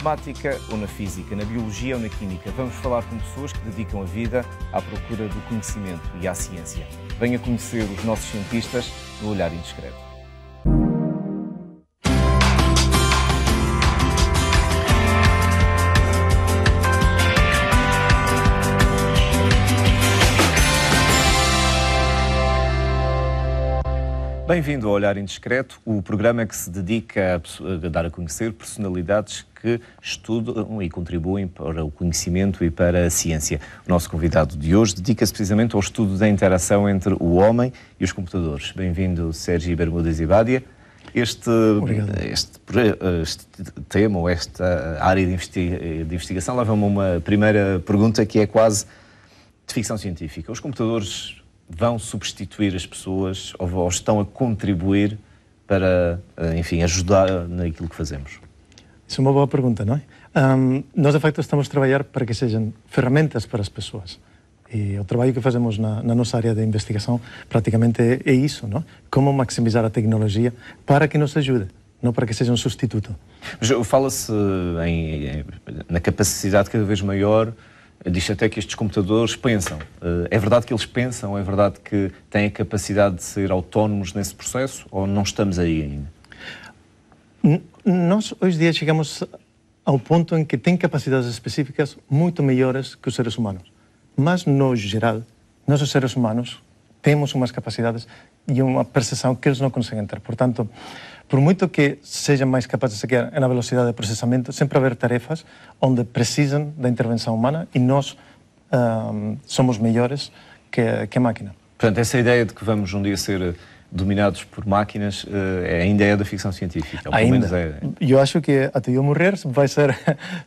matemática ou na física, na biologia ou na química. Vamos falar com pessoas que dedicam a vida à procura do conhecimento e à ciência. Venha conhecer os nossos cientistas no Olhar Indiscreto. Bem-vindo ao Olhar Indiscreto, o programa que se dedica a dar a conhecer personalidades que estudam e contribuem para o conhecimento e para a ciência. O nosso convidado de hoje dedica-se precisamente ao estudo da interação entre o homem e os computadores. Bem-vindo, Sergi Bermúdez e Badia. Este tema, ou esta área de investigação, leva-me a uma primeira pergunta que é quase de ficção científica. Os computadores vão substituir as pessoas ou estão a contribuir para, enfim, ajudar naquilo que fazemos? Isso é uma boa pergunta, não é? Nós, de facto, estamos a trabalhar para que sejam ferramentas para as pessoas. E o trabalho que fazemos na nossa área de investigação praticamente é isso, não? Como maximizar a tecnologia para que nos ajude, não para que seja um substituto. Mas fala-se na capacidade cada vez maior. Diz até que estes computadores pensam. É verdade que eles pensam? É verdade que têm a capacidade de ser autónomos nesse processo? Ou não estamos aí ainda? Nós, hoje em dia, chegamos ao ponto em que têm capacidades específicas muito melhores que os seres humanos. Mas, no geral, nós, os seres humanos, temos umas capacidades e uma percepção que eles não conseguem ter. Portanto, por muito que sejam mais capazes de seguir na velocidade de processamento, sempre haver tarefas onde precisam da intervenção humana e nós somos melhores que a máquina. Portanto, essa ideia de que vamos um dia ser dominados por máquinas ainda é da ficção científica. Ou ainda. Pelo menos é. Eu acho que até eu morrer vai ser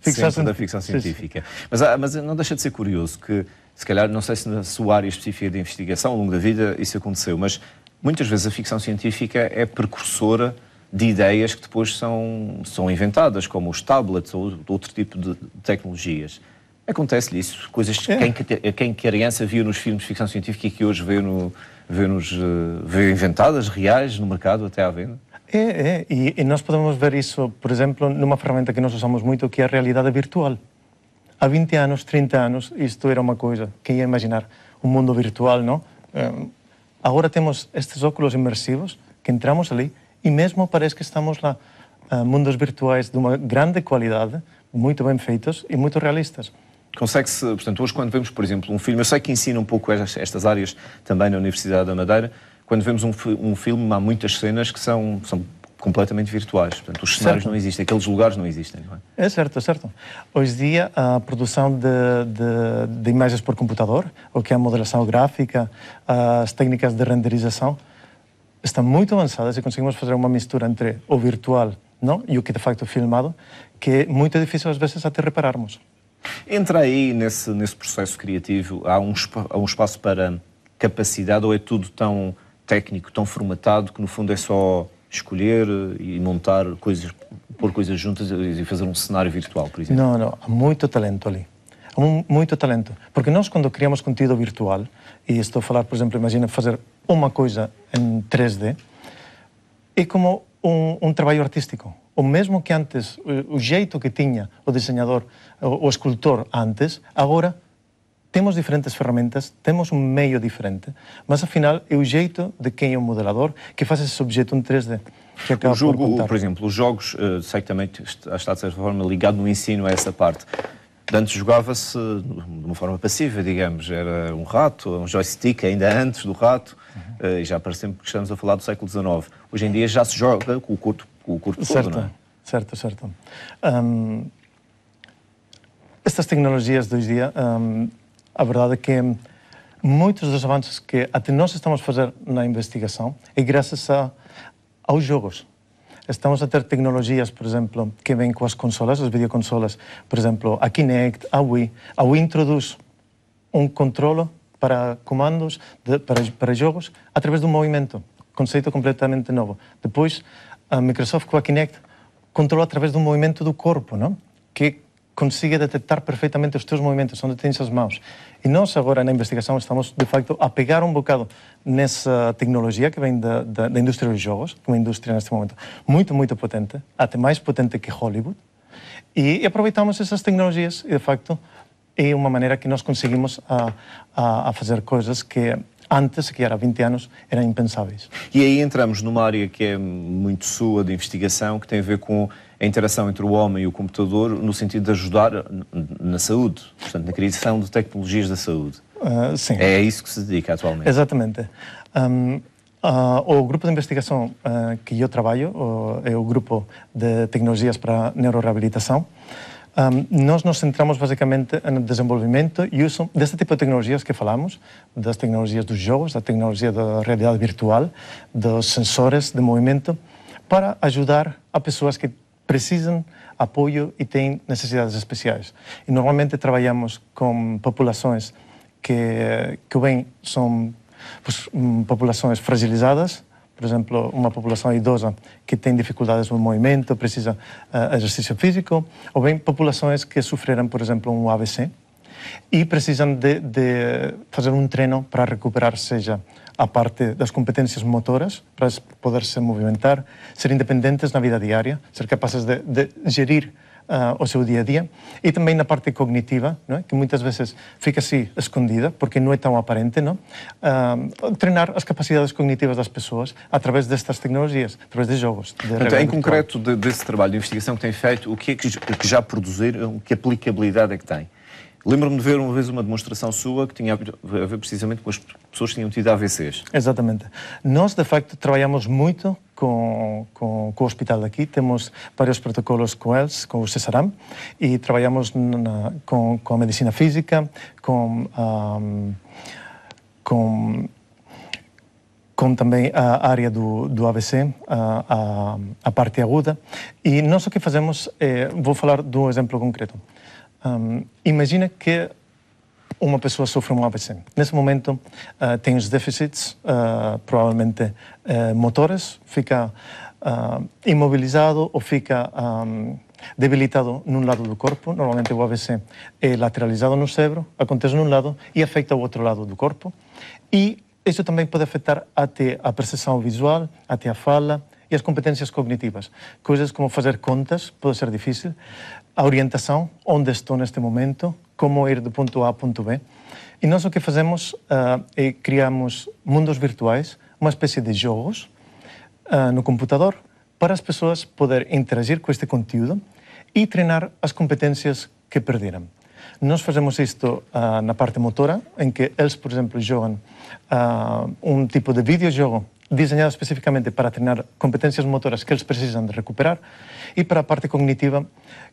sempre da ficção científica. Mas não deixa de ser curioso que, se calhar, não sei se na sua área específica de investigação, ao longo da vida, isso aconteceu, mas muitas vezes a ficção científica é precursora de ideias que depois são inventadas, como os tablets ou outro tipo de tecnologias. Acontece-lhe isso? Coisas que quem criança viu nos filmes de ficção científica e que hoje vê inventadas, reais, no mercado, até à venda? E nós podemos ver isso, por exemplo, numa ferramenta que nós usamos muito, que é a realidade virtual. Há 20 anos, 30 anos, isto era uma coisa. Quem ia imaginar um mundo virtual, não? Agora temos estes óculos imersivos que entramos ali e mesmo parece que estamos lá. Mundos virtuais de uma grande qualidade, muito bem feitos e muito realistas. Consegue-se, portanto, hoje quando vemos, por exemplo, um filme, eu sei que ensina um pouco estas áreas também na Universidade da Madeira, quando vemos um filme há muitas cenas que são completamente virtuais. Portanto, os cenários não existem, aqueles lugares não existem, não é? É certo, é certo. Hoje em dia, a produção de imagens por computador, o que é a modelação gráfica, as técnicas de renderização, estão muito avançadas e conseguimos fazer uma mistura entre o virtual, não? E o que de facto é filmado, que é muito difícil às vezes até repararmos. Entra aí nesse processo criativo, há um espaço para capacidade ou é tudo tão técnico, tão formatado, que no fundo é só escolher e montar coisas, pôr coisas juntas e fazer um cenário virtual, por exemplo? Não, há muito talento ali. Há muito talento. Porque nós, quando criamos conteúdo virtual, e estou a falar, por exemplo, imagina fazer uma coisa em 3D, é como um trabalho artístico. O mesmo que antes, o jeito que tinha o desenhador, o escultor antes, agora temos diferentes ferramentas, temos um meio diferente, mas afinal é o jeito de quem é o modelador que faz esse objeto em 3D. Que acaba por exemplo, os jogos, sei que também está de certa forma ligado no ensino a essa parte. Antes jogava-se de uma forma passiva, digamos, era um rato, um joystick, ainda antes do rato, e já parece sempre que estamos a falar do século XIX. Hoje em dia já se joga com o corpo todo, não é? Certo. Estas tecnologias de hoje em dia, a verdade é que muitos dos avanços que até nós estamos a fazer na investigação é graças aos jogos. Estamos a ter tecnologias, por exemplo, que vêm com as consolas, as videoconsolas. Por exemplo, a Kinect, a Wii. A Wii introduz um controle para comandos, para jogos, através de um movimento. Conceito completamente novo. Depois, a Microsoft com a Kinect controla através de um movimento do corpo, não? Que consiga detectar perfeitamente os teus movimentos, onde tens as mãos. E nós agora na investigação estamos, de facto, a pegar um bocado nessa tecnologia que vem da indústria dos jogos, uma indústria neste momento muito, muito potente, até mais potente que Hollywood, E aproveitamos essas tecnologias e, de facto, é uma maneira que nós conseguimos a fazer coisas que antes, que era há 20 anos, eram impensáveis. E aí entramos numa área que é muito sua, de investigação, que tem a ver com a interação entre o homem e o computador, no sentido de ajudar na saúde, portanto, na criação de tecnologias da saúde. Sim. É a isso que se dedica atualmente. Exatamente. O grupo de investigação que eu trabalho é o grupo de tecnologias para neuroreabilitação. Nós nos centramos basicamente no desenvolvimento e uso deste tipo de tecnologias que falamos, das tecnologias dos jogos, da tecnologia da realidade virtual, dos sensores de movimento, para ajudar a pessoas que precisam apoio e têm necessidades especiais. E normalmente trabalhamos com populações que bem são populações fragilizadas, por exemplo, uma população idosa que tem dificuldades no movimento, precisa de exercício físico, ou bem populações que sofreram, por exemplo, um AVC e precisam de fazer um treino para recuperar, seja a parte das competências motoras, para poder se movimentar, ser independentes na vida diária, ser capazes de gerir o seu dia a dia, e também na parte cognitiva, não é? Que muitas vezes fica assim escondida porque não é tão aparente, não? Treinar as capacidades cognitivas das pessoas através destas tecnologias, através de jogos. Portanto, em concreto, desse trabalho de investigação que tem feito, o que é que já produziram, que aplicabilidade é que tem? Lembro-me de ver uma vez uma demonstração sua que tinha a ver precisamente com as pessoas que tinham tido AVCs. Exatamente. Nós, de facto, trabalhamos muito com o hospital daqui. Temos vários protocolos com eles, com o CESARAM, e trabalhamos com a medicina física, com também a área do AVC, a parte aguda. E nós o que fazemos, vou falar de um exemplo concreto. Imagina que uma pessoa sofre um AVC. Nesse momento tem os déficits, provavelmente motores, fica imobilizado ou fica debilitado num lado do corpo. Normalmente o AVC é lateralizado no cérebro, acontece num lado e afeta o outro lado do corpo. E isso também pode afetar até a percepção visual, até a fala e as competências cognitivas. Coisas como fazer contas pode ser difícil, a orientação, onde estou neste momento, como ir do ponto A ao ponto B. E nós o que fazemos é criamos mundos virtuais, uma espécie de jogos no computador, para as pessoas poderem interagir com este conteúdo e treinar as competências que perderam. Nós fazemos isto na parte motora, em que eles, por exemplo, jogam um tipo de videojogo desenhado especificamente para treinar competências motoras que eles precisam de recuperar, e para a parte cognitiva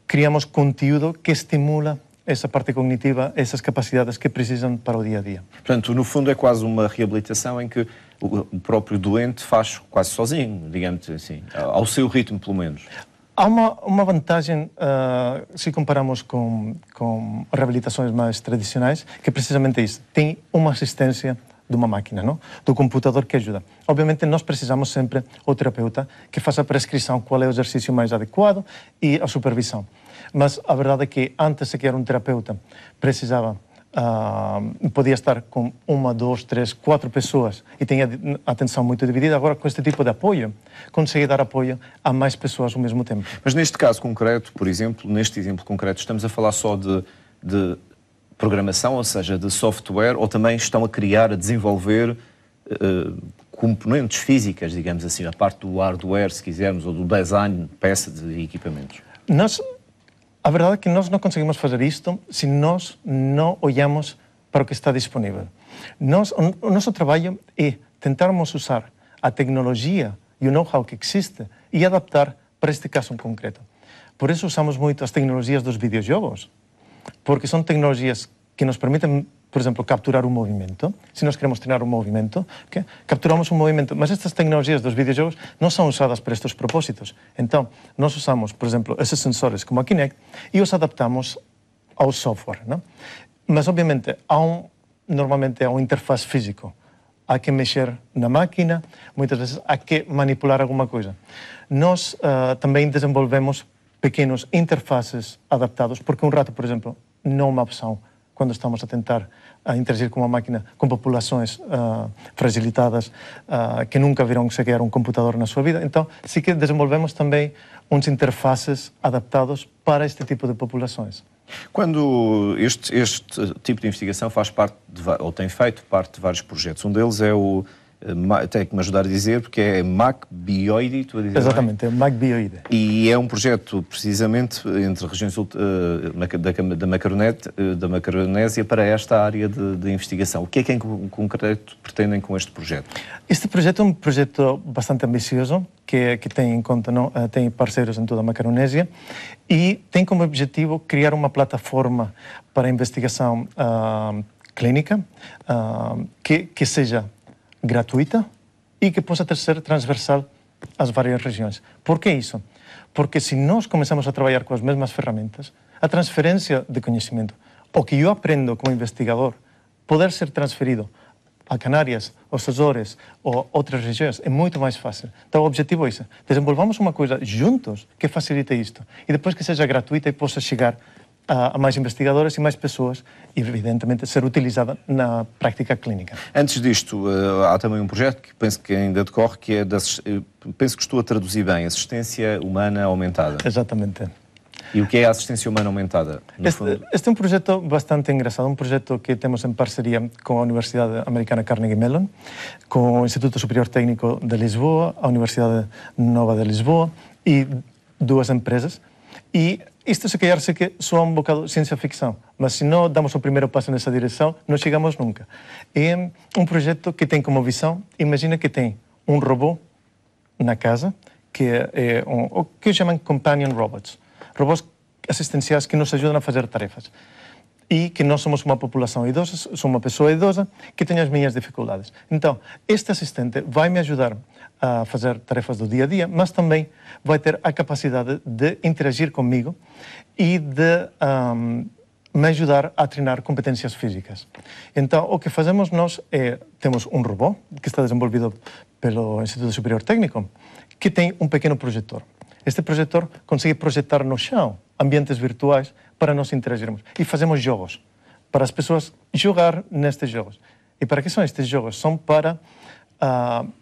criamos conteúdo que estimula essa parte cognitiva, essas capacidades que precisam para o dia a dia. Portanto, no fundo é quase uma reabilitação em que o próprio doente faz quase sozinho, digamos assim, ao seu ritmo pelo menos. Há uma vantagem, se comparamos com reabilitações mais tradicionais, que é precisamente isso. Tem uma assistência de uma máquina, não? Do computador que ajuda. Obviamente, nós precisamos sempre o terapeuta que faça a prescrição, qual é o exercício mais adequado e a supervisão. Mas a verdade é que antes de criar um terapeuta, precisava, podia estar com 1, 2, 3, 4 pessoas e tinha atenção muito dividida. Agora, com este tipo de apoio, consegue dar apoio a mais pessoas ao mesmo tempo. Mas neste caso concreto, por exemplo, neste exemplo concreto, estamos a falar só de programação, ou seja, de software, ou também estão a criar, a desenvolver componentes físicas, digamos assim, a parte do hardware, se quisermos, ou do design, peças de equipamentos? A verdade é que nós não conseguimos fazer isto se nós não olhamos para o que está disponível. O nosso trabalho é tentarmos usar a tecnologia e o know-how que existe e adaptar para este caso em concreto. Por isso usamos muito as tecnologias dos videojogos, porque são tecnologias que nos permitem, por exemplo, capturar um movimento. Se nós queremos treinar um movimento, capturamos um movimento. Mas estas tecnologias dos videojogos não são usadas para estes propósitos. Então, nós usamos, por exemplo, esses sensores como a Kinect e os adaptamos ao software, não? Mas, obviamente, normalmente há um interface físico. Há que mexer na máquina, muitas vezes há que manipular alguma coisa. Nós também desenvolvemos pequenos interfaces adaptados, porque um rato, por exemplo, não é uma opção quando estamos a tentar interagir com uma máquina com populações fragilizadas que nunca viram sequer um computador na sua vida. Então, sim que desenvolvemos também uns interfaces adaptados para este tipo de populações. Quando este tipo de investigação faz parte, ou tem feito parte de vários projetos, um deles é o, tem que me ajudar a dizer, porque é MacBioide, estou a dizer Exatamente, bem? é MacBioide. E é um projeto, precisamente, entre regiões da Macaronésia para esta área de investigação. O que é que, em concreto, pretendem com este projeto? Este projeto é um projeto bastante ambicioso, que tem em conta, tem parceiros em toda a Macaronésia, e tem como objetivo criar uma plataforma para investigação clínica que seja gratuita e que possa ser transversal às várias regiões. Por que isso? Porque se nós começamos a trabalhar com as mesmas ferramentas, a transferência de conhecimento, o que eu aprendo como investigador, poder ser transferido a Canárias, aos Açores ou outras regiões é muito mais fácil. Então o objetivo é isso. Desenvolvamos uma coisa juntos que facilite isto e depois que seja gratuita e possa chegar a mais investigadores e mais pessoas e, evidentemente, ser utilizada na prática clínica. Antes disto, há também um projeto que penso que ainda decorre, que é, penso que estou a traduzir bem, assistência humana aumentada. Exatamente. E o que é a assistência humana aumentada? Este é um projeto bastante engraçado, um projeto que temos em parceria com a Universidade Americana Carnegie Mellon, com o Instituto Superior Técnico de Lisboa, a Universidade Nova de Lisboa e duas empresas. E isto, se calhar, sei que soa um bocado ciência ficção, mas se não damos o primeiro passo nessa direção, não chegamos nunca. É um projeto que tem como visão, imagina que tem um robô na casa, que é o que chamam companion robots. Robôs assistenciais que nos ajudam a fazer tarefas. E que nós somos uma população idosa, sou uma pessoa idosa que tem as minhas dificuldades. Então, este assistente vai me ajudar a fazer tarefas do dia a dia, mas também vai ter a capacidade de interagir comigo e de me ajudar a treinar competências físicas. Então, o que fazemos nós é, temos um robô que está desenvolvido pelo Instituto Superior Técnico, que tem um pequeno projetor. Este projetor consegue projetar no chão ambientes virtuais para nós interagirmos. E fazemos jogos, para as pessoas jogar nestes jogos. E para que são estes jogos? São para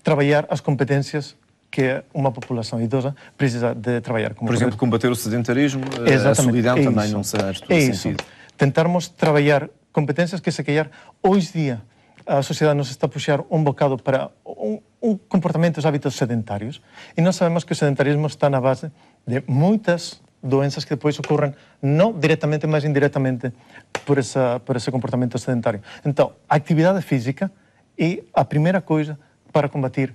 trabalhar as competências que uma população idosa precisa de trabalhar. Como por exemplo, combater o sedentarismo, a solidão também não será sentido. Tentarmos trabalhar competências que, se calhar, hoje em dia, a sociedade nos está a puxar um bocado para comportamentos, hábitos sedentários, e nós sabemos que o sedentarismo está na base de muitas doenças que depois ocorrem, não diretamente, mas indiretamente, por esse comportamento sedentário. Então, a atividade física é a primeira coisa para combater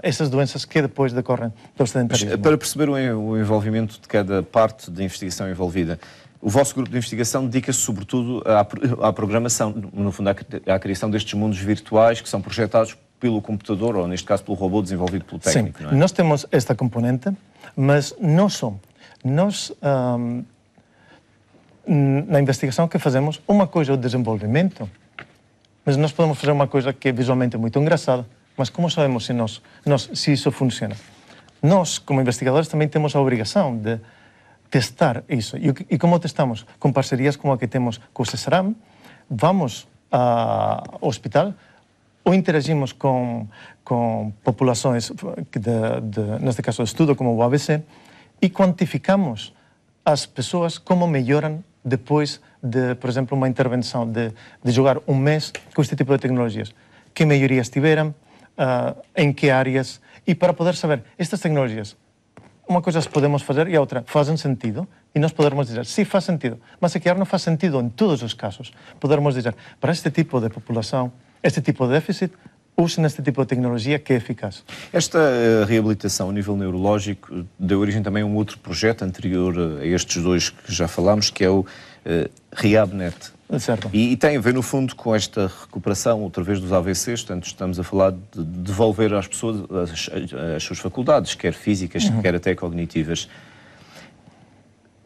essas doenças que depois decorrem do sedentarismo. Mas, para perceber o envolvimento de cada parte da investigação envolvida, o vosso grupo de investigação dedica-se sobretudo à programação, no fundo à criação destes mundos virtuais que são projetados pelo computador, ou neste caso pelo robô desenvolvido pelo técnico. Sim, não é? Nós temos esta componente, mas não só. Nós, na investigação que fazemos, uma coisa é o desenvolvimento, mas nós podemos fazer uma coisa que é visualmente muito engraçada, mas como sabemos se isso funciona? Nós, como investigadores, também temos a obrigação de testar isso. E como testamos? Com parcerias como a que temos com o CESARAM, vamos ao hospital ou interagimos com populações, neste caso de estudo, como o ABC, e quantificamos as pessoas como melhoram depois de, por exemplo, uma intervenção de jogar um mês com este tipo de tecnologias. Que melhorias tiveram, em que áreas, e para poder saber, estas tecnologias, uma coisa podemos fazer e a outra fazem sentido, e nós podermos dizer, sim, faz sentido, mas se calhar não faz sentido em todos os casos. Podermos dizer, para este tipo de população, este tipo de déficit, usem este tipo de tecnologia que é eficaz. Esta reabilitação a nível neurológico deu origem também a um outro projeto anterior a estes dois que já falámos, que é o RehabNet. Certo. E tem a ver, no fundo, com esta recuperação, outra vez, dos AVCs. Portanto, estamos a falar de devolver às pessoas as suas faculdades, quer físicas, quer até cognitivas.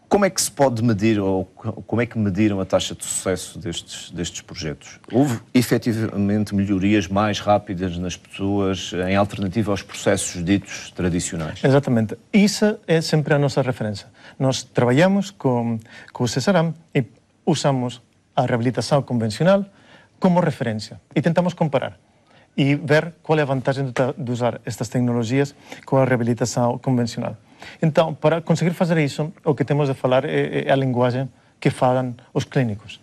Como é que se pode medir, ou como é que mediram a taxa de sucesso destes projetos? Houve, efetivamente, melhorias mais rápidas nas pessoas, em alternativa aos processos ditos tradicionais? Exatamente. Isso é sempre a nossa referência. Nós trabalhamos com o CESARAM e usamos a reabilitação convencional como referência e tentamos comparar e ver qual é a vantagem de usar estas tecnologias com a reabilitação convencional. Então, para conseguir fazer isso, o que temos de falar é a linguagem que falam os clínicos.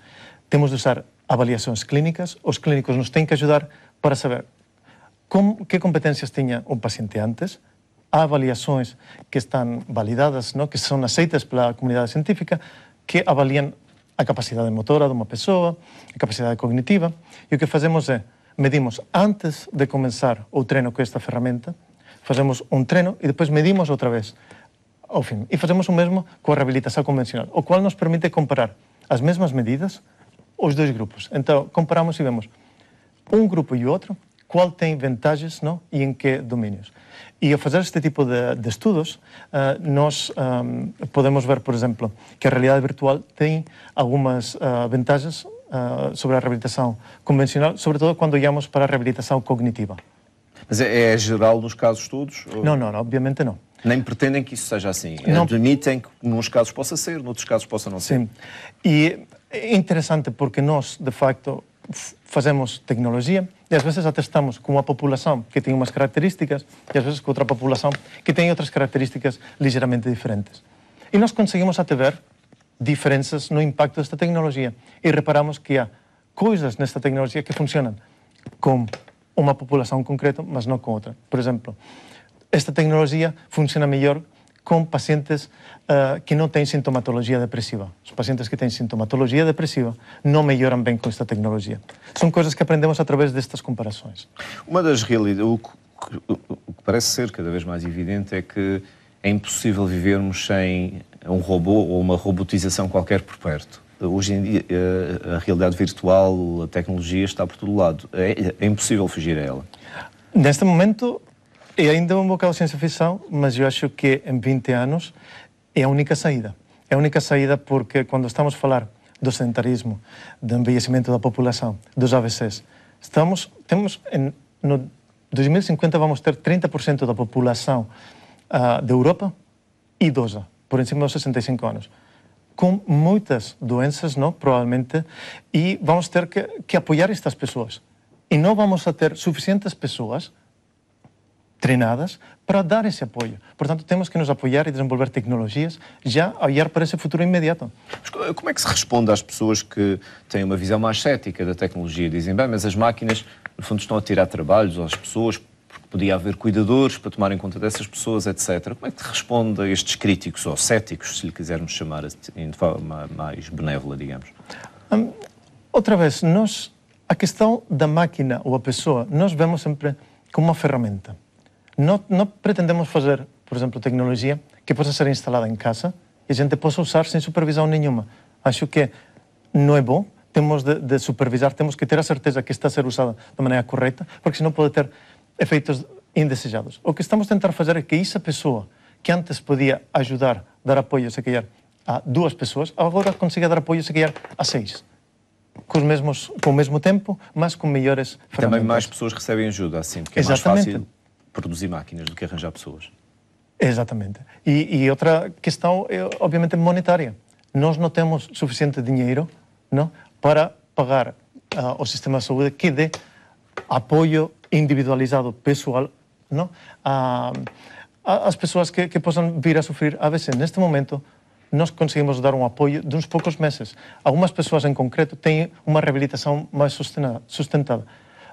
Temos de usar avaliações clínicas, os clínicos nos têm que ajudar para saber que competências tinha um paciente antes. Há avaliações que estão validadas, que são aceitas pela comunidade científica, que avaliam a capacidade motora de uma pessoa, a capacidade cognitiva, e o que fazemos é, medimos antes de começar o treino com esta ferramenta, fazemos um treino e depois medimos outra vez ao fim. E fazemos o mesmo com a reabilitação convencional, o qual nos permite comparar as mesmas medidas, os dois grupos. Então, comparamos e vemos um grupo e o outro, qual tem vantagens e em que domínios. E ao fazer este tipo de estudos, nós podemos ver, por exemplo, que a realidade virtual tem algumas vantagens sobre a reabilitação convencional, sobretudo quando olhamos para a reabilitação cognitiva. Mas é geral nos casos todos? Ou... Não, obviamente não. Nem pretendem que isso seja assim? Não. Admitem que nos casos possa ser, noutros casos possa não ser? Sim. E é interessante porque nós, de facto, fazemos tecnologia e às vezes a testamos com uma população que tem umas características e às vezes com outra população que tem outras características ligeiramente diferentes. E nós conseguimos até ver diferenças no impacto desta tecnologia e reparamos que há coisas nesta tecnologia que funcionam com uma população concreta, mas não com outra. Por exemplo, esta tecnologia funciona melhor com pacientes que não têm sintomatologia depressiva. Os pacientes que têm sintomatologia depressiva não melhoram bem com esta tecnologia. São coisas que aprendemos através destas comparações. Uma das realidades, o que parece ser cada vez mais evidente é que é impossível vivermos sem um robô ou uma robotização qualquer por perto. Hoje em dia, a realidade virtual, a tecnologia está por todo lado. É impossível fugir a ela. Neste momento, é ainda um bocado de ciência-ficção, mas eu acho que em 20 anos é a única saída. É a única saída porque quando estamos a falar do sedentarismo, do envelhecimento da população, dos AVCs, no 2050 vamos ter 30% da população da Europa idosa, por em cima dos 65 anos, com muitas doenças, provavelmente, e vamos ter que apoiar estas pessoas. E não vamos a ter suficientes pessoas treinadas para dar esse apoio. Portanto, temos que nos apoiar e desenvolver tecnologias já a olhar para esse futuro imediato. Mas como é que se responde às pessoas que têm uma visão mais cética da tecnologia? Dizem, bem, mas as máquinas, no fundo, estão a tirar trabalhos às pessoas, porque podia haver cuidadores para tomarem conta dessas pessoas, etc. Como é que te responde a estes críticos, ou céticos, se lhe quisermos chamar de forma mais benévola, digamos? Outra vez, a questão da máquina ou a pessoa, nós vemos sempre como uma ferramenta. Não pretendemos fazer, por exemplo, tecnologia que possa ser instalada em casa e a gente possa usar sem supervisão nenhuma. Acho que não é bom, temos de supervisar, temos que ter a certeza que está a ser usada da maneira correta, porque senão pode ter efeitos indesejados. O que estamos a tentar fazer é que essa pessoa que antes podia ajudar, dar apoio, se calhar, a 2 pessoas, agora consiga dar apoio, se calhar, a 6. Com o mesmo tempo, mas com melhores ferramentas. Também mais pessoas recebem ajuda, assim, porque é mais fácil produzir máquinas do que arranjar pessoas. Exatamente. E outra questão é, obviamente, monetária. Nós não temos suficiente dinheiro para pagar ao sistema de saúde que dê apoio individualizado, pessoal, às pessoas que possam vir a sofrer AVC. Neste momento, nós conseguimos dar um apoio de uns poucos meses. Algumas pessoas, em concreto, têm uma reabilitação mais sustentada.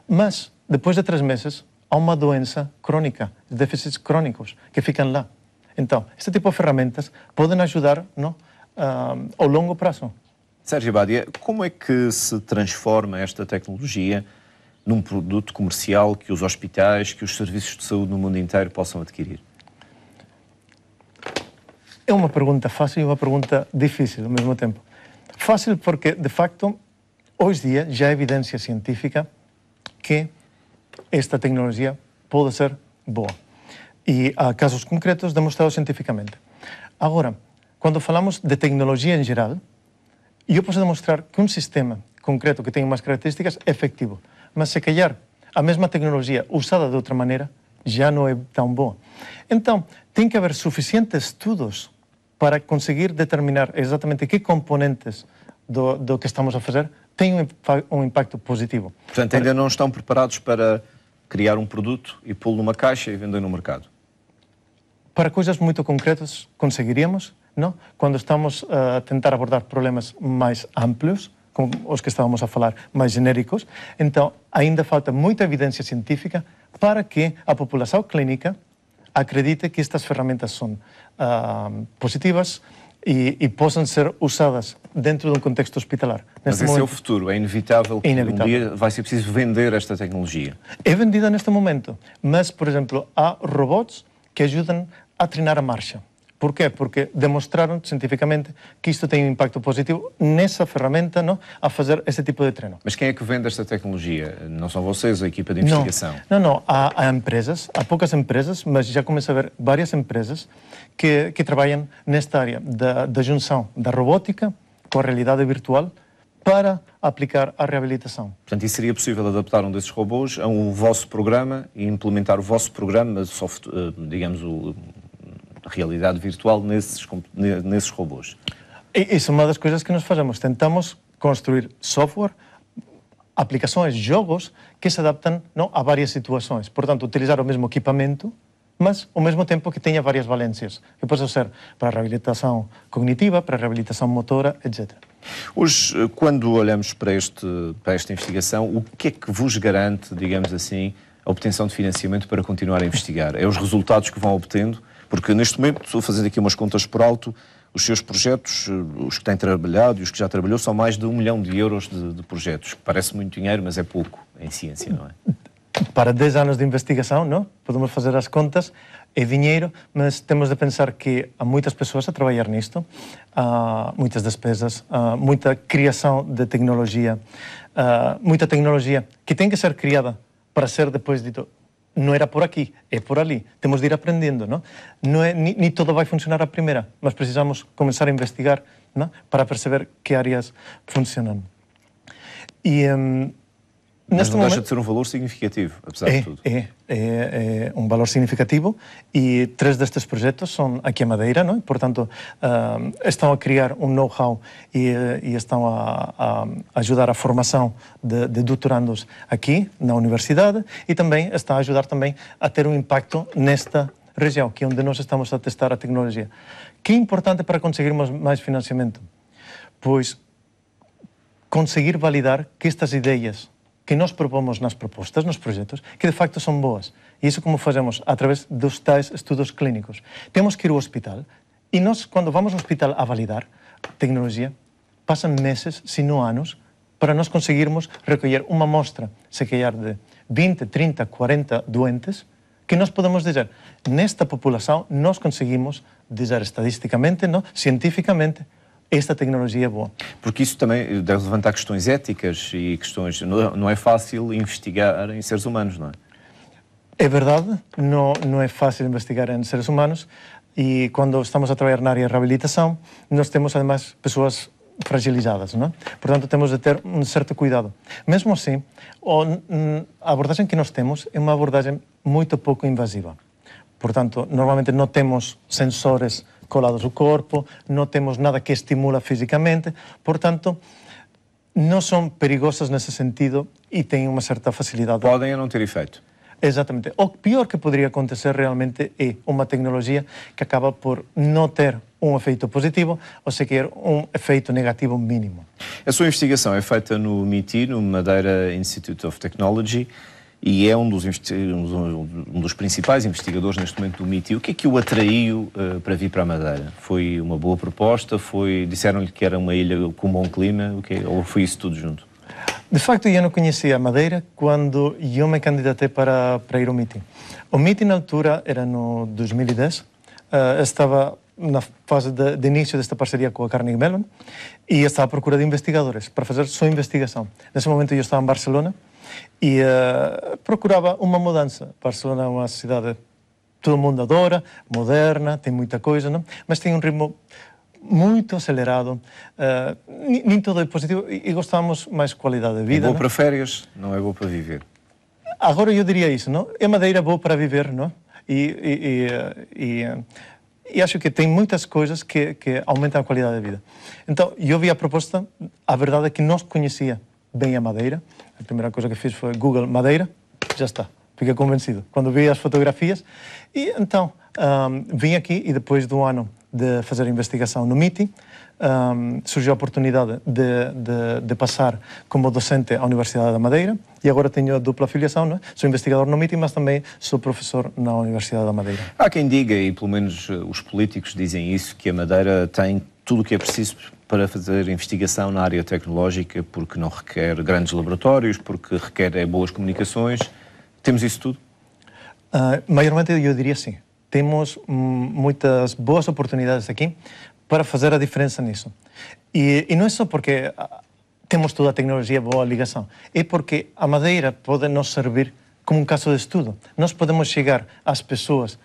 Mas, depois de 3 meses, há uma doença crónica, déficits crónicos, que ficam lá. Então, este tipo de ferramentas podem ajudar ao longo prazo. Sérgio Badia, como é que se transforma esta tecnologia num produto comercial que os hospitais, que os serviços de saúde no mundo inteiro possam adquirir? É uma pergunta fácil e uma pergunta difícil ao mesmo tempo. Fácil porque, de facto, hoje em dia já há evidência científica que esta tecnologia pode ser boa. E há casos concretos demonstrados cientificamente. Agora, quando falamos de tecnologia em geral, eu posso demonstrar que um sistema concreto que tem umas características é efetivo. Mas se calhar a mesma tecnologia usada de outra maneira já não é tão boa. Então, tem que haver suficientes estudos para conseguir determinar exatamente que componentes do que estamos a fazer têm um impacto positivo. Portanto, ainda não estão preparados para criar um produto e pô-lo numa caixa e vender no mercado? para coisas muito concretas conseguiríamos, não? Quando estamos a tentar abordar problemas mais amplos, como os que estávamos a falar, mais genéricos, então ainda falta muita evidência científica para que a população clínica acredite que estas ferramentas são positivas e possam ser usadas dentro de um contexto hospitalar. Mas esse é o futuro, é inevitável que um dia vai ser preciso vender esta tecnologia. É vendida neste momento, mas, por exemplo, há robots que ajudam a treinar a marcha. Por quê? Porque demonstraram cientificamente que isto tem um impacto positivo nessa ferramenta, não? A fazer esse tipo de treino. Mas quem é que vende esta tecnologia? Não são vocês, a equipa de investigação? Não. Há empresas, há poucas empresas, mas já começa a haver várias empresas que trabalham nesta área da junção da robótica com a realidade virtual para aplicar a reabilitação. Portanto, e seria possível adaptar um desses robôs a um vosso programa e implementar o vosso programa, digamos, a realidade virtual nesses robôs? Isso é uma das coisas que nós fazemos. Tentamos construir software, aplicações, jogos que se adaptam a várias situações. Portanto, utilizar o mesmo equipamento, mas ao mesmo tempo que tenha várias valências, que possam ser para a reabilitação cognitiva, para a reabilitação motora, etc. Hoje, quando olhamos para esta investigação, o que é que vos garante, digamos assim, a obtenção de financiamento para continuar a investigar? É os resultados que vão obtendo? Porque neste momento, estou fazendo aqui umas contas por alto, os seus projetos, os que têm trabalhado e os que já trabalhou, são mais de 1 milhão de euros de projetos. Parece muito dinheiro, mas é pouco em ciência, não é? Para 10 anos de investigação, não? Podemos fazer as contas, é dinheiro, mas temos de pensar que há muitas pessoas a trabalhar nisto, há muitas despesas, há muita criação de tecnologia, muita tecnologia que tem que ser criada para ser depois dito, não era por aqui, é por ali. Temos de ir aprendendo, não? Nem tudo vai funcionar à primeira, mas precisamos começar a investigar, não? Para perceber que áreas funcionam. E mas não deixa de ser um valor significativo, apesar de tudo. É um valor significativo e 3 destes projetos são aqui em Madeira, não? Portanto, estão a criar um know-how e estão a ajudar a formação de doutorandos aqui na universidade e também está a ajudar também a ter um impacto nesta região, que é onde nós estamos a testar a tecnologia. Que é importante para conseguirmos mais financiamento? Pois conseguir validar que estas ideias que nós propomos nas propostas, nos projetos, que de facto são boas. E isso como fazemos? Através dos tais estudos clínicos. Temos que ir ao hospital e nós, quando vamos ao hospital a validar tecnologia, passam meses, se não anos, para nós conseguirmos recolher uma amostra, se calhar de 20, 30, 40 doentes, que nós podemos dizer, nesta população, nós conseguimos dizer estadisticamente, não? Cientificamente, esta tecnologia é boa. Porque isso também deve levantar questões éticas e questões... Não é fácil investigar em seres humanos, não é? É verdade, não é fácil investigar em seres humanos e quando estamos a trabalhar na área de reabilitação, nós temos, además, pessoas fragilizadas, não é? Portanto, temos de ter um certo cuidado. Mesmo assim, a abordagem que nós temos é uma abordagem muito pouco invasiva. Portanto, normalmente não temos sensores colados ao corpo, não temos nada que estimula fisicamente, portanto, não são perigosas nesse sentido e têm uma certa facilidade. Podem ou não ter efeito. Exatamente. O pior que poderia acontecer realmente é uma tecnologia que acaba por não ter um efeito positivo ou sequer um efeito negativo mínimo. A sua investigação é feita no MIT, no Madeira Institute of Technology, e é um dos principais investigadores neste momento do MIT. O que é que o atraiu para vir para a Madeira? Foi uma boa proposta? Disseram-lhe que era uma ilha com bom clima? Ou foi isso tudo junto? De facto, eu não conhecia a Madeira quando eu me candidatei para ir ao MIT. O MIT, na altura, era no 2010. Estava na fase de início desta parceria com a Carnegie Mellon e estava à procura de investigadores para fazer sua investigação. Nesse momento, eu estava em Barcelona e procurava uma mudança. Barcelona é uma cidade que todo mundo adora, moderna, tem muita coisa, não? Mas tem um ritmo muito acelerado, nem todo é positivo e gostamos mais de qualidade de vida. É boa para férias, não é boa para viver. Agora eu diria isso, não? É Madeira boa para viver, não? E acho que tem muitas coisas que aumentam a qualidade de vida. Então, eu vi a proposta, a verdade é que não conhecia bem a Madeira. A primeira coisa que fiz foi Google Madeira, já está, fiquei convencido. Quando vi as fotografias, e então vim aqui e depois de um ano de fazer investigação no MITI, surgiu a oportunidade de passar como docente à Universidade da Madeira e agora tenho a dupla filiação, não é? Sou investigador no MITI, mas também sou professor na Universidade da Madeira. Há quem diga, e pelo menos os políticos dizem isso, que a Madeira tem tudo o que é preciso para fazer investigação na área tecnológica, porque não requer grandes laboratórios, porque requer boas comunicações. Temos isso tudo? Maiormente eu diria sim. Temos muitas boas oportunidades aqui para fazer a diferença nisso. E não é só porque temos toda a tecnologia boa ligação, é porque a Madeira pode nos servir como um caso de estudo. Nós podemos chegar às pessoas,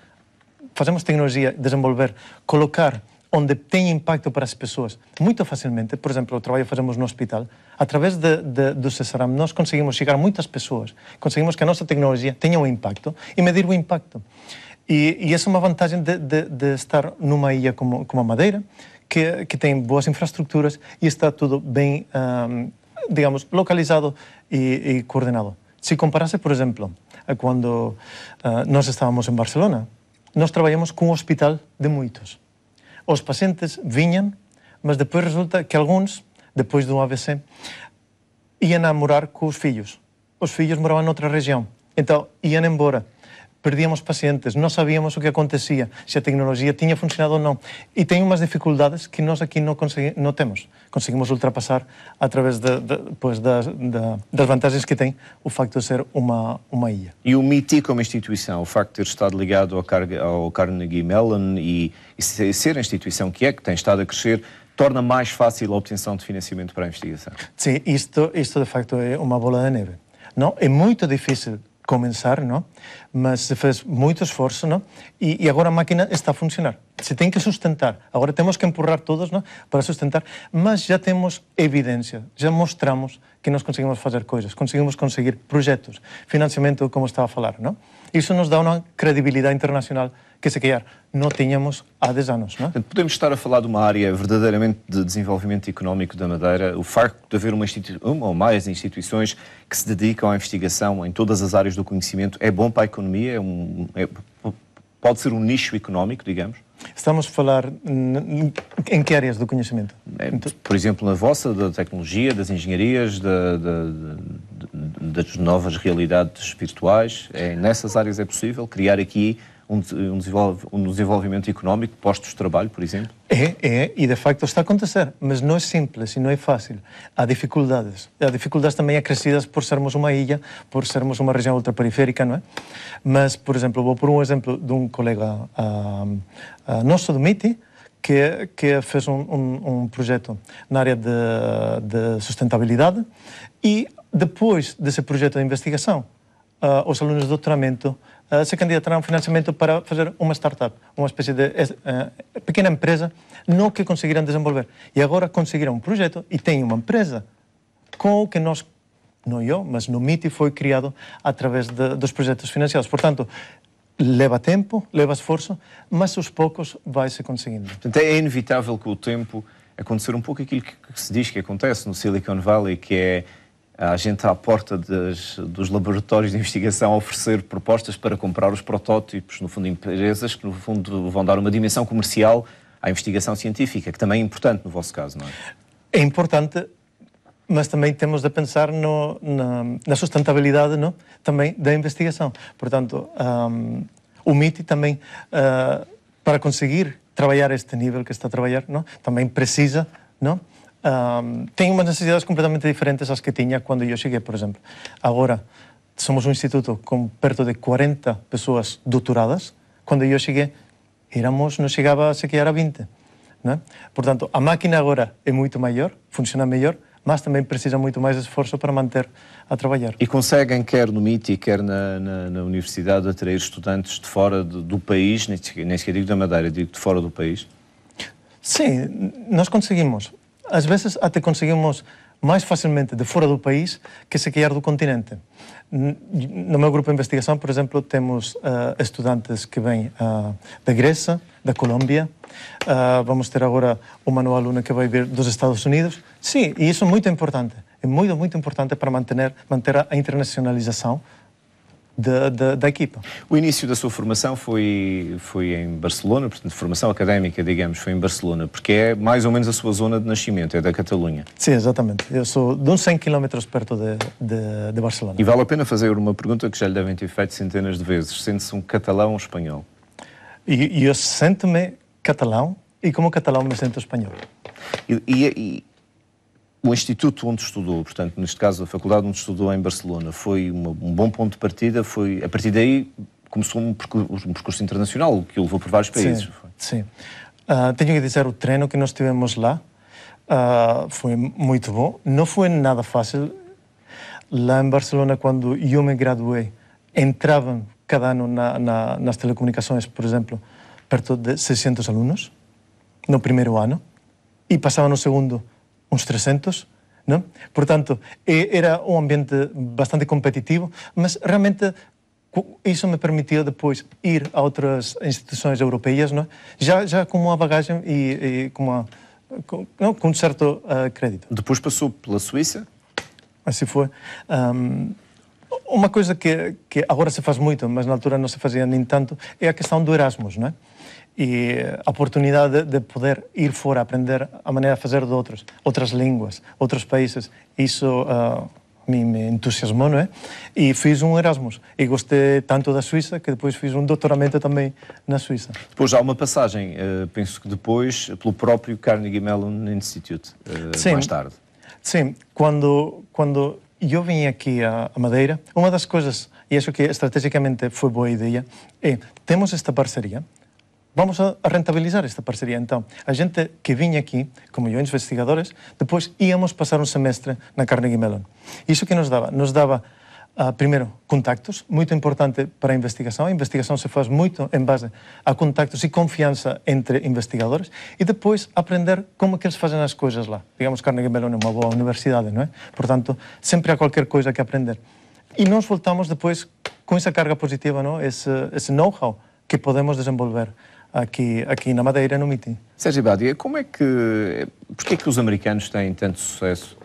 fazemos tecnologia, desenvolver, colocar onde tem impacto para as pessoas muito facilmente. Por exemplo, o trabalho que fazemos no hospital, através do CESARAM, nós conseguimos chegar a muitas pessoas, conseguimos que a nossa tecnologia tenha um impacto e medir o impacto. E essa é uma vantagem de estar numa ilha como a Madeira, que tem boas infraestruturas e está tudo bem, digamos, localizado e coordenado. Se comparasse, por exemplo, a quando nós estávamos em Barcelona, nós trabalhamos com um hospital de muitos. Os pacientes vinham, mas depois resulta que alguns, depois do AVC, iam a morar com os filhos. Os filhos moravam noutra região, então iam embora. Perdíamos pacientes, não sabíamos o que acontecia, se a tecnologia tinha funcionado ou não. E tem umas dificuldades que nós aqui não temos. Conseguimos ultrapassar através das vantagens que tem o facto de ser uma ilha. E o MITI como instituição, o facto de ter estado ligado ao Carnegie Mellon e ser a instituição que tem estado a crescer, torna mais fácil a obtenção de financiamento para a investigação? Sim, isto de facto é uma bola de neve. Não? É muito difícil começar, não? Mas se fez muito esforço, não? E agora a máquina está a funcionar. Se tem que sustentar. Agora temos que empurrar todos, não? Para sustentar, mas já temos evidência, já mostramos que nós conseguimos fazer coisas, conseguimos conseguir projetos, financiamento, como estava a falar, não? Isso nos dá uma credibilidade internacional que, se calhar, não tínhamos há 10 anos, não? Podemos estar a falar de uma área verdadeiramente de desenvolvimento económico da Madeira. O facto de haver uma ou mais instituições que se dedicam à investigação em todas as áreas do conhecimento é bom para a economia? Pode ser um nicho económico, digamos? Estamos a falar em que áreas do conhecimento? Por exemplo, na vossa, da tecnologia, das engenharias, das novas realidades virtuais. Nessas áreas é possível criar aqui um desenvolvimento económico, postos de trabalho, por exemplo? E de facto está a acontecer, mas não é simples e não é fácil. Há dificuldades. Há dificuldades também acrescidas por sermos uma ilha, por sermos uma região ultraperiférica, não é? Mas, por exemplo, vou pôr um exemplo de um colega nosso do MITI, que fez um projeto na área de sustentabilidade e depois desse projeto de investigação, os alunos de doutoramento se candidataram a um financiamento para fazer uma startup, uma espécie de pequena empresa, no que conseguiram desenvolver. E agora conseguiram um projeto e têm uma empresa com o que nós, não eu, mas no MITI foi criado através dos projetos financiados. Portanto, leva tempo, leva esforço, mas aos poucos vai-se conseguindo. Portanto, é inevitável com o tempo acontecer um pouco aquilo que se diz que acontece no Silicon Valley, que é a gente à porta dos laboratórios de investigação a oferecer propostas para comprar os protótipos, no fundo, empresas que, no fundo, vão dar uma dimensão comercial à investigação científica, que também é importante no vosso caso, não é? É importante, mas também temos de pensar na sustentabilidade, não? Também da investigação. Portanto, o MITI também, para conseguir trabalhar este nível que está a trabalhar, não? Também precisa, não? Tem umas necessidades completamente diferentes às que tinha quando eu cheguei, por exemplo. Agora, somos um instituto com perto de 40 pessoas doutoradas. Quando eu cheguei, não chegava sequer a 20. Não é? Portanto, a máquina agora é muito maior, funciona melhor, mas também precisa muito mais esforço para manter a trabalhar. E conseguem, quer no MITI, quer na universidade, atrair estudantes de fora do país, nem sequer digo da Madeira, digo de fora do país? Sim, nós conseguimos. Às vezes até conseguimos mais facilmente de fora do país que se calhar do continente. No meu grupo de investigação, por exemplo, temos estudantes que vêm da Grécia, da Colômbia. Vamos ter agora uma nova aluna que vai vir dos Estados Unidos. Sim, e isso é muito importante. É muito, muito importante para manter a internacionalização da equipa. O início da sua formação foi em Barcelona, portanto, formação académica, digamos, foi em Barcelona, porque é mais ou menos a sua zona de nascimento, é da Catalunha. Sim, exatamente. Eu sou de uns 100 km perto de Barcelona. E vale a pena fazer uma pergunta que já lhe devem ter feito centenas de vezes. Sente-se um catalão ou espanhol? E eu sinto-me catalão e como catalão me sinto espanhol. E o instituto onde estudou, portanto, neste caso a faculdade onde estudou em Barcelona, foi um bom ponto de partida, a partir daí começou um percurso internacional, que o levou por vários países. Sim. Tenho que dizer, o treino que nós tivemos lá foi muito bom. Não foi nada fácil. Lá em Barcelona, quando eu me graduei, entravam cada ano nas telecomunicações, por exemplo, perto de 600 alunos no primeiro ano, e passavam no segundo uns 300, não? Portanto, era um ambiente bastante competitivo, mas realmente isso me permitiu depois ir a outras instituições europeias, não? Já com uma bagagem e com um certo crédito. Depois passou pela Suíça? Assim foi. Uma coisa que agora se faz muito, mas na altura não se fazia nem tanto, é a questão do Erasmus, não é? E a oportunidade de poder ir fora, aprender a maneira de fazer de outras línguas, outros países. Isso me entusiasmou, não é? E fiz um Erasmus. E gostei tanto da Suíça que depois fiz um doutoramento também na Suíça. Depois há uma passagem, penso que depois, pelo próprio Carnegie Mellon Institute, mais tarde. Sim, quando eu vim aqui a Madeira, uma das coisas, e acho que estrategicamente foi boa ideia, é temos esta parceria. Vamos a rentabilizar esta parceria. Então, a gente que vinha aqui, como eu, investigadores, depois íamos passar um semestre na Carnegie Mellon. Isso que nos dava? Nos dava, primeiro, contactos, muito importante para a investigação. A investigação se faz muito em base a contactos e confiança entre investigadores. E depois, aprender como que eles fazem as coisas lá. Digamos, Carnegie Mellon é uma boa universidade, não é? Portanto, sempre há qualquer coisa que aprender. E nós voltamos depois com essa carga positiva, não? Esse know-how que podemos desenvolver aqui na Madeira, no MIT. Sérgio Badia, porquê é que os americanos têm tanto sucesso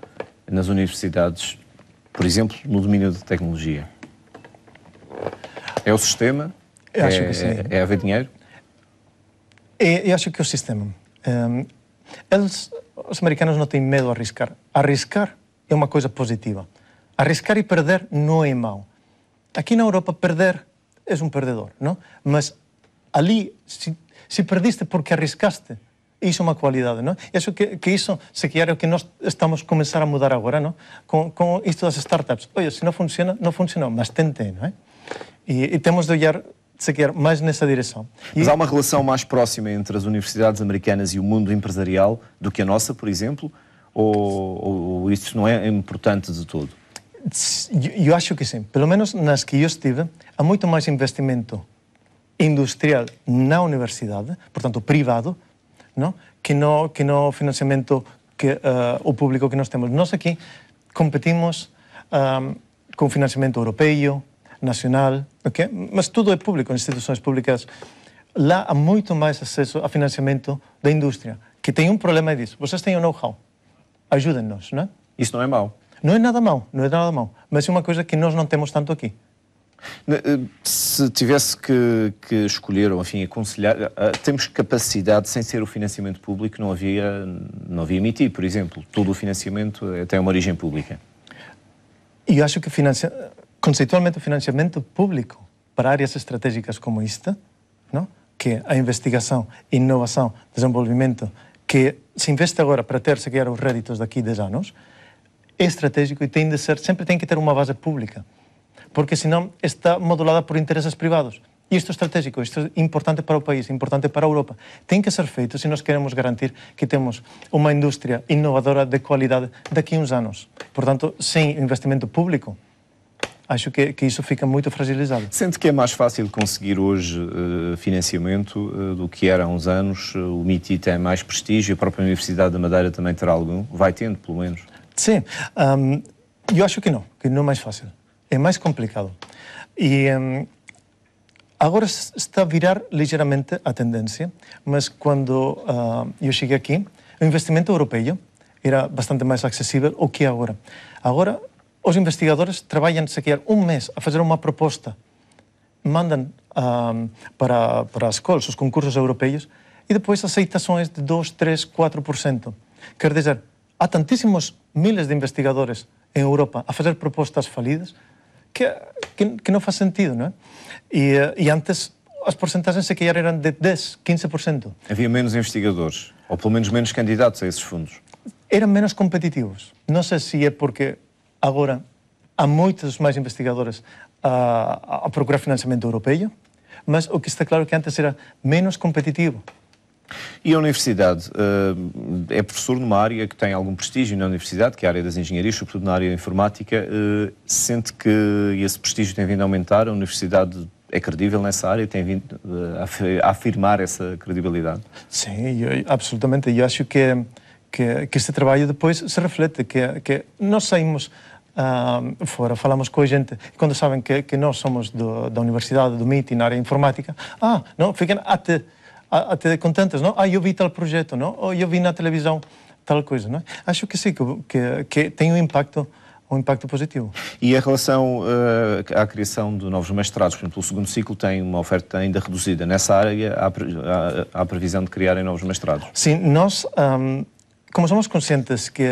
nas universidades, por exemplo, no domínio da tecnologia? É o sistema? Eu acho que sim. É haver dinheiro? Eu acho que é o sistema. Os americanos não têm medo de arriscar. Arriscar é uma coisa positiva. Arriscar e perder não é mau. Aqui na Europa, perder é um perdedor, não? Mas ali, se perdiste porque arriscaste, isso é uma qualidade, não? E acho que isso, se calhar, é o que nós estamos a começar a mudar agora, não? Com isto das startups. Olha, se não funciona, não funcionou, mas tentei, não é? E temos de olhar, se calhar, mais nessa direção. Mas há uma relação mais próxima entre as universidades americanas e o mundo empresarial do que a nossa, por exemplo? Ou isso não é importante de todo? Eu acho que sim. Pelo menos nas que eu estive, há muito mais investimento industrial na universidade, portanto privado, não? Que no financiamento o público que nós temos. Nós aqui competimos com financiamento europeu, nacional, okay? Mas tudo é público, instituições públicas. Lá há muito mais acesso a financiamento da indústria, que tem um problema disso. Vocês têm o know-how, ajudem-nos, não é? Isso não é mau. Não é nada mau, mas é uma coisa que nós não temos tanto aqui. Se tivesse que escolher, ou enfim, aconselhar, temos capacidade, sem ser o financiamento público, não havia MIT, por exemplo. Todo o financiamento tem uma origem pública. E eu acho que conceitualmente o financiamento público para áreas estratégicas como esta, não? Que é a investigação, inovação, desenvolvimento, que se investe agora para ter, se calhar, os réditos daqui a 10 anos, é estratégico e sempre tem que ter uma base pública. Porque senão está modulada por interesses privados. E isto é estratégico, isto é importante para o país, importante para a Europa. Tem que ser feito se nós queremos garantir que temos uma indústria inovadora de qualidade daqui a uns anos. Portanto, sem investimento público, acho que isso fica muito fragilizado. Sente que é mais fácil conseguir hoje financiamento do que era há uns anos? O MIT tem mais prestígio, a própria Universidade da Madeira também terá algum? Vai tendo, pelo menos? Sim, eu acho que não é mais fácil. É mais complicado. E agora está a virar ligeiramente a tendência, mas quando eu cheguei aqui, o investimento europeu era bastante mais acessível do que agora. Agora, os investigadores trabalham, se quer, um mês a fazer uma proposta, mandam para as escolas, os concursos europeus, e depois aceitações de 2, 3, 4%. Quer dizer, há tantíssimos miles de investigadores em Europa a fazer propostas falidas que não faz sentido, não é? E antes as porcentagens se calhar eram de 10, 15%. Havia menos investigadores, ou pelo menos menos candidatos a esses fundos. Eram menos competitivos. Não sei se é porque agora há muitos mais investigadores a procurar financiamento europeu, mas o que está claro é que antes era menos competitivo. E a universidade é professor numa área que tem algum prestígio na universidade, que é a área das engenharias, sobretudo na área da informática. Sente que esse prestígio tem vindo a aumentar? A universidade é credível nessa área? Tem vindo a afirmar essa credibilidade? Sim, absolutamente. Eu acho que este trabalho depois se reflete, que nós saímos fora, falamos com a gente, e quando sabem que nós somos da universidade, do MIT, na área informática, não, ficam até contentes, não? Eu vi tal projeto, não? Ou eu vi na televisão tal coisa, não? Acho que sim, que tem um impacto positivo. E a relação à criação de novos mestrados, por exemplo, o segundo ciclo tem uma oferta ainda reduzida. Nessa área há previsão de criarem novos mestrados? Sim, nós, como somos conscientes que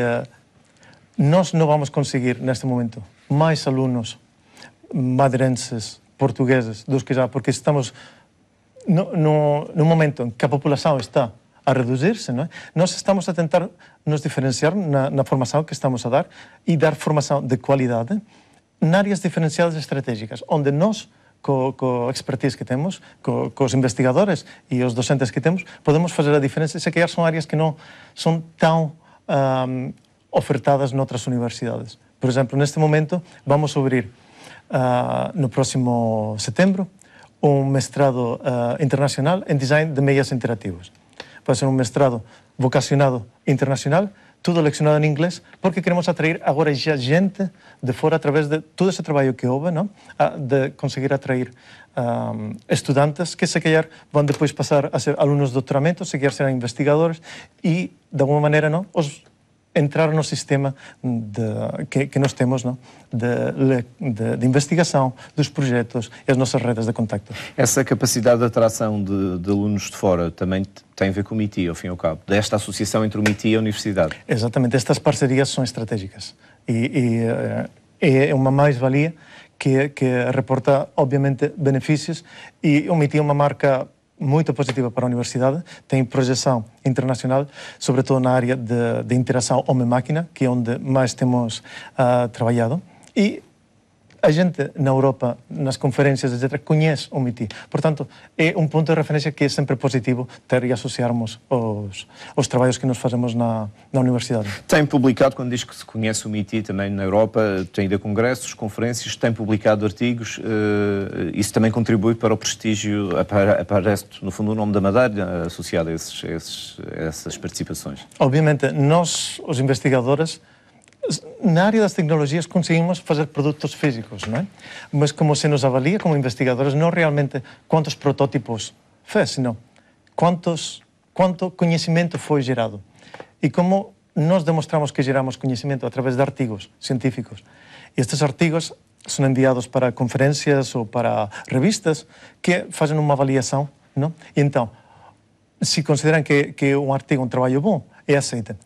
nós não vamos conseguir, neste momento, mais alunos madeirenses, portugueses, dos que já, porque estamos no momento em que a população está a reduzir-se, não é? Nós estamos a tentar nos diferenciar na formação que estamos a dar e dar formação de qualidade em áreas diferenciadas estratégicas, onde nós, com a expertise que temos, com os investigadores e os docentes que temos, podemos fazer a diferença, se calhar são áreas que não são tão ofertadas noutras universidades. Por exemplo, neste momento vamos abrir no próximo setembro um mestrado internacional em design de meios interativos. Vai ser um mestrado vocacionado internacional, tudo lecionado em inglês, porque queremos atrair agora já gente de fora através de todo esse trabalho que houve, não? De conseguir atrair estudantes que se calhar vão depois passar a ser alunos de doutoramento, se calhar serão investigadores e, de alguma maneira, não? Entrar no sistema que nós temos, não? De investigação dos projetos e as nossas redes de contacto. Essa capacidade de atração de alunos de fora também tem a ver com o MIT, ao fim e ao cabo, desta associação entre o MIT e a universidade. Exatamente, estas parcerias são estratégicas e é uma mais-valia que reporta, obviamente, benefícios, e o MIT é uma marca muito positiva para a universidade, tem projeção internacional, sobretudo na área de interação homem-máquina, que é onde mais temos trabalhado, e a gente na Europa, nas conferências, etc., conhece o MIT. Portanto, é um ponto de referência que é sempre positivo ter e associarmos os trabalhos que nós fazemos na universidade. Tem publicado, quando diz que se conhece o MIT também na Europa, tem ido a congressos, conferências, tem publicado artigos, isso também contribui para o prestígio, aparece no fundo o nome da Madeira associado a essas participações. Obviamente, nós, os investigadores, na área das tecnologias conseguimos fazer produtos físicos, não é? Mas como se nos avalia como investigadores, não realmente quantos protótipos fez, senão quanto conhecimento foi gerado. E como nós demonstramos que geramos conhecimento através de artigos científicos. E estes artigos são enviados para conferências ou para revistas que fazem uma avaliação, não? E então, se consideram que um artigo é um trabalho bom, é aceito.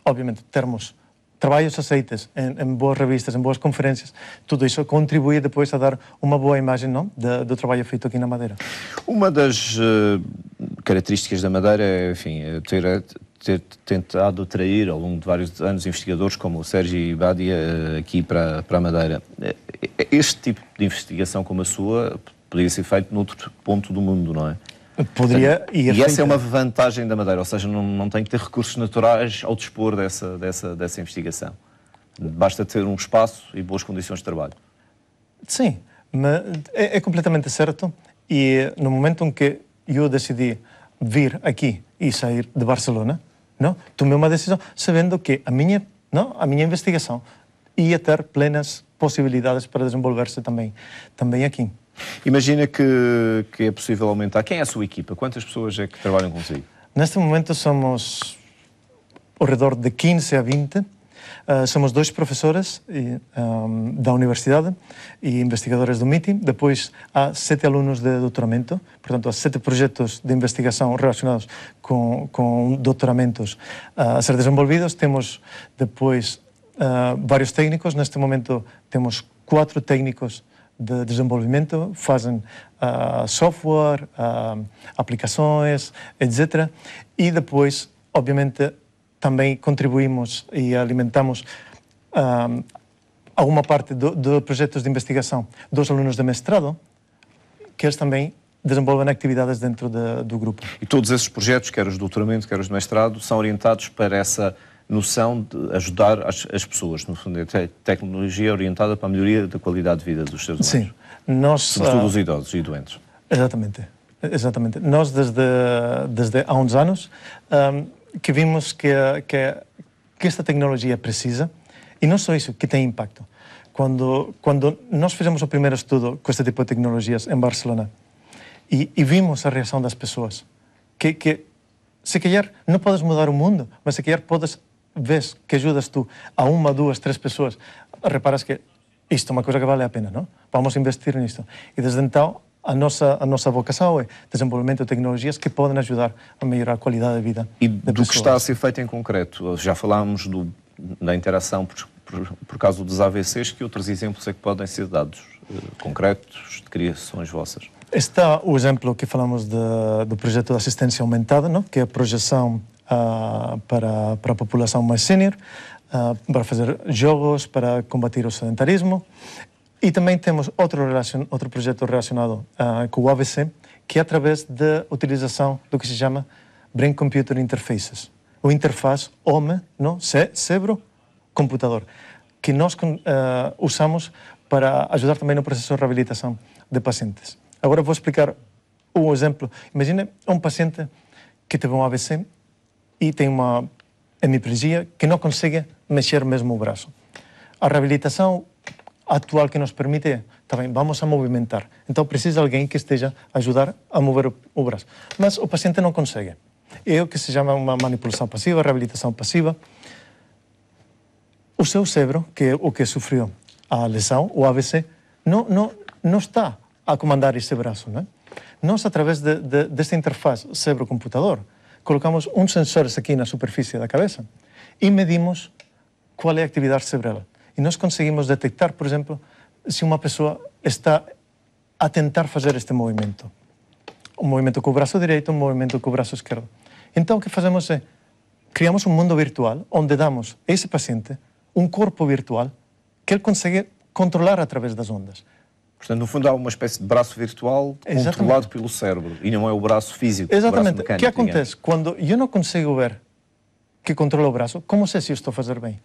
Obviamente, termos trabalhos aceites em boas revistas, em boas conferências, tudo isso contribui depois a dar uma boa imagem, não? Do trabalho feito aqui na Madeira. Uma das características da Madeira é, enfim, ter tentado atrair ao longo de vários anos investigadores como o Sérgio Badia aqui para a Madeira. Este tipo de investigação como a sua poderia ser feito noutro ponto do mundo, não é? Poderia, e essa é uma vantagem da Madeira, ou seja, não tem que ter recursos naturais ao dispor dessa investigação. Basta ter um espaço e boas condições de trabalho. Sim, mas é completamente certo, e no momento em que eu decidi vir aqui e sair de Barcelona, não, tomei uma decisão sabendo que a minha investigação ia ter plenas possibilidades para desenvolver-se também aqui. Imagina que é possível aumentar. Quem é a sua equipa? Quantas pessoas é que trabalham consigo? Neste momento somos ao redor de 15 a 20 Somos 2 professores da universidade e investigadores do MITI. Depois há 7 alunos de doutoramento, portanto há 7 projetos de investigação relacionados com doutoramentos a ser desenvolvidos. Temos depois vários técnicos. Neste momento temos 4 técnicos de desenvolvimento, fazem software, aplicações, etc. E depois, obviamente, também contribuímos e alimentamos alguma parte de projetos de investigação dos alunos de mestrado, que eles também desenvolvem atividades dentro do grupo. E todos esses projetos, quer os de doutoramento, quer os de mestrado, são orientados para essa noção de ajudar as pessoas, no fundo, é tecnologia orientada para a melhoria da qualidade de vida dos seres humanos. Sim. Sobretudo os idosos e doentes. Exatamente. Nós, desde há uns anos, que vimos que esta tecnologia precisa, e não só isso, que tem impacto. Quando nós fizemos o primeiro estudo com este tipo de tecnologias em Barcelona, e vimos a reação das pessoas, que se calhar não podes mudar o mundo, mas se calhar vês que ajudas tu a 1, 2, 3 pessoas, reparas que isto é uma coisa que vale a pena, não? Vamos investir nisto. E desde então, a nossa vocação é desenvolvimento de tecnologias que podem ajudar a melhorar a qualidade de vida e de do que está a ser feito em concreto. Já falámos da interação por causa dos AVCs, que outros exemplos é que podem ser dados concretos de criações vossas? Está o exemplo que falamos do projeto de assistência aumentada, não? Que é a projeção para a população mais sénior, para fazer jogos, para combater o sedentarismo. E também temos outro projeto relacionado com o AVC, que é através da utilização do que se chama Brain Computer Interfaces, ou interface cérebro-computador, que nós usamos para ajudar também no processo de reabilitação de pacientes. Agora vou explicar um exemplo. Imagine um paciente que teve um AVC e tem uma hemiplegia que não consegue mexer mesmo o braço. A reabilitação atual que nos permite, também vamos a movimentar. Então precisa alguém que esteja a ajudar a mover o braço. Mas o paciente não consegue. É o que se chama uma manipulação passiva, reabilitação passiva. O seu cérebro, que é o que sofreu a lesão, o AVC, não está a comandar esse braço, não é? Nós, através desta interface cérebro-computador, colocamos uns sensores aqui na superfície da cabeça e medimos qual é a atividade cerebral. E nós conseguimos detectar, por exemplo, se uma pessoa está a tentar fazer este movimento. Um movimento com o braço direito, um movimento com o braço esquerdo. Então, o que fazemos é, criamos um mundo virtual onde damos a esse paciente um corpo virtual que ele consegue controlar através das ondas. Portanto, no fundo, há uma espécie de braço virtual controlado pelo cérebro e não é o braço físico. Exatamente. O braço mecânico, o que acontece? Quando eu não consigo ver que controla o braço, como sei se eu estou a fazer bem?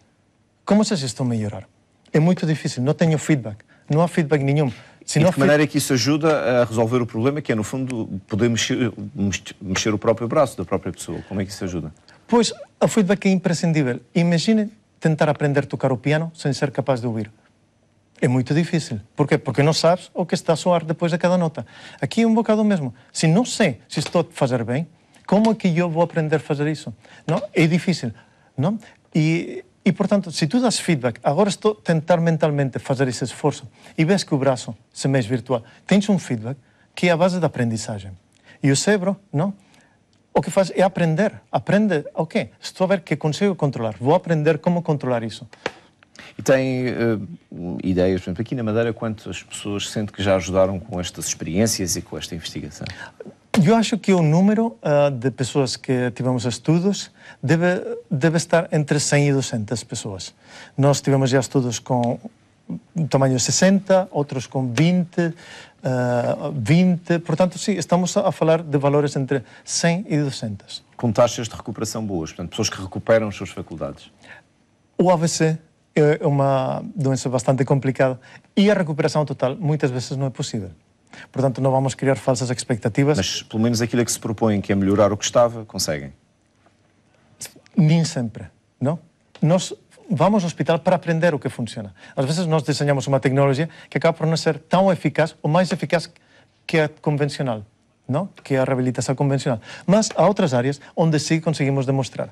Como sei se estou a melhorar? É muito difícil, não tenho feedback. Não há feedback nenhum. E de que maneira é que isso ajuda a resolver o problema, que é, no fundo, poder mexer o próprio braço da própria pessoa? Como é que isso ajuda? Pois, o feedback é imprescindível. Imagine tentar aprender a tocar o piano sem ser capaz de ouvir. É muito difícil. Por quê? Porque não sabes o que está a soar depois de cada nota. Aqui é um bocado o mesmo. Se não sei se estou a fazer bem, como é que eu vou aprender a fazer isso? Não? É difícil. Não? E, portanto, se tu das feedback, agora estou a tentar mentalmente fazer esse esforço e vês que o braço se mexe virtual, tens um feedback que é a base da aprendizagem. E o cérebro, não? O que faz é aprender. Aprende, ok, estou a ver que consigo controlar, vou aprender como controlar isso. E tem ideias, por exemplo, aqui na Madeira, quantas pessoas sentem que já ajudaram com estas experiências e com esta investigação? Eu acho que o número de pessoas que tivemos estudos deve estar entre 100 e 200 pessoas. Nós tivemos já estudos com tamanho 60, outros com 20, portanto, sim, estamos a falar de valores entre 100 e 200. Com taxas de recuperação boas, portanto, pessoas que recuperam as suas faculdades. O AVC é uma doença bastante complicada e a recuperação total muitas vezes não é possível. Portanto, não vamos criar falsas expectativas. Mas, pelo menos, aquilo a que se propõe, que é melhorar o que estava, conseguem? Nem sempre, não? Nós vamos ao hospital para aprender o que funciona. Às vezes nós desenhamos uma tecnologia que acaba por não ser tão eficaz ou mais eficaz que a convencional, não? Que a reabilitação convencional. Mas há outras áreas onde sim conseguimos demonstrar.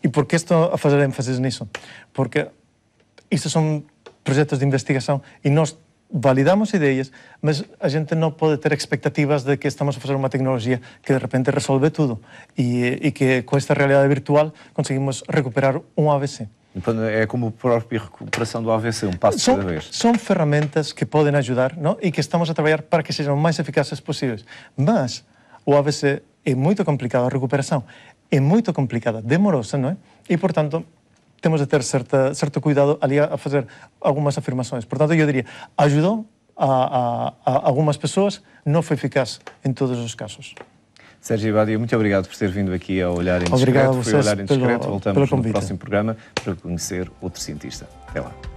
E por que estou a fazer ênfase nisso? Porque isto são projetos de investigação e nós validamos ideias, mas a gente não pode ter expectativas de que estamos a fazer uma tecnologia que de repente resolve tudo e que com esta realidade virtual conseguimos recuperar um AVC. Então, é como a própria recuperação do AVC, um passo de cada vez. São ferramentas que podem ajudar, não? E que estamos a trabalhar para que sejam o mais eficazes possíveis. Mas o AVC é muito complicado, a recuperação é muito complicada, demorosa, não é? E, portanto, temos de ter certo cuidado ali a fazer algumas afirmações. Portanto, eu diria, ajudou a algumas pessoas, não foi eficaz em todos os casos. Sérgio Ibadia, muito obrigado por ter vindo aqui ao Olhar Indiscreto. Obrigado a vocês Foi o Olhar Indiscreto. Voltamos no convite. próximo programa para conhecer outro cientista. Até lá.